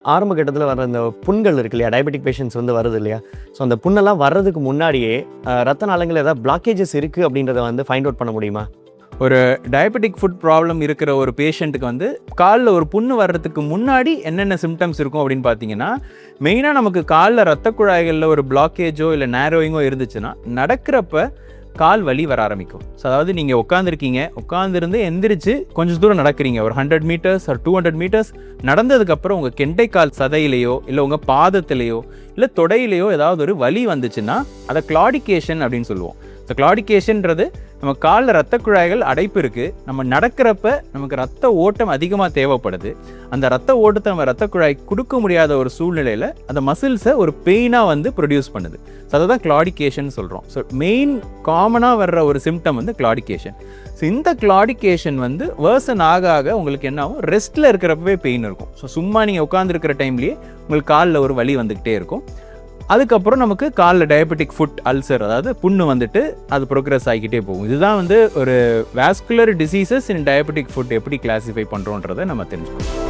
ஆரம்ப கட்டத்தில் வர இந்த புண்கள் இருக்கு இல்லையா, டயபெட்டிக் பேஷண்ட்ஸ் வந்து வருது இல்லையா, ஸோ அந்த புண்ணெல்லாம் வர்றதுக்கு முன்னாடியே ரத்த நாளங்கள் ஏதாவது பிளாக்கேஜஸ் இருக்குது அப்படின்றத வந்து ஃபைண்ட் அவுட் பண்ண முடியுமா? ஒரு டயபெட்டிக் ஃபுட் ப்ராப்ளம் இருக்கிற ஒரு பேஷண்ட்டுக்கு வந்து காலில் ஒரு புண்ணு வர்றதுக்கு முன்னாடி என்னென்ன சிம்டம்ஸ் இருக்கும் அப்படின்னு பார்த்தீங்கன்னா, மெயினாக நமக்கு காலில் ரத்த குழாய்களில் ஒரு பிளாக்கேஜோ இல்லை நேரோயிங்கோ இருந்துச்சுன்னா நடக்கிறப்ப கால் வலி வர ஆரம்பிக்கும். ஸோ அதாவது நீங்கள் உட்காந்துருக்கீங்க, உட்காந்துருந்து எந்திரிச்சு கொஞ்சம் தூரம் நடக்கிறீங்க, ஒரு 100 மீட்டர்ஸ் ஒரு 200 மீட்டர்ஸ் நடந்ததுக்கப்புறம் உங்கள் கெண்டைக்கால் சதையிலையோ இல்லை உங்கள் பாதத்திலையோ இல்லை தொடையிலையோ ஏதாவது ஒரு வலி வந்துச்சுன்னா அதை கிளாடிகேஷன் அப்படின்னு சொல்லுவோம். ஸோ கிளாடிகேஷன்றது நம்ம காலில் ரத்த குழாய்கள் அடைப்பு இருக்குது, நம்ம நடக்கிறப்ப நமக்கு ரத்த ஓட்டம் அதிகமாக தேவைப்படுது, அந்த ரத்த ஓட்டத்தை நம்ம ரத்த குழாய் கொடுக்க முடியாத ஒரு சூழ்நிலையில் அந்த மசில்ஸை ஒரு பெயினாக வந்து ப்ரொடியூஸ் பண்ணுது. ஸோ அதை தான் கிளாடிகேஷன் சொல்கிறோம். ஸோ மெயின் காமனாக வர்ற ஒரு சிம்டம் வந்து கிளாடிகேஷன். ஸோ இந்த கிளாடிகேஷன் வந்து வேர்சன் ஆக ஆக உங்களுக்கு என்ன ஆகும், ரெஸ்ட்டில் இருக்கிறப்பவே பெயின் இருக்கும். ஸோ சும்மா நீங்கள் உட்காந்துருக்கிற டைம்லேயே உங்களுக்கு காலில் ஒரு வலி வந்துக்கிட்டே இருக்கும். அதுக்கப்புறம் நமக்கு காலில் டயபெட்டிக் ஃபுட் அல்சர், அதாவது புண்ணு வந்துட்டு அது ப்ரோக்ரஸ் ஆகிக்கிட்டே போகும். இதுதான் வந்து ஒரு வாஸ்குலர் டிசீசஸ் இன் டயபெட்டிக் ஃபுட் எப்படி கிளாஸிஃபை பண்ணுறோன்றதை நம்ம தெரிஞ்சுக்கணும்.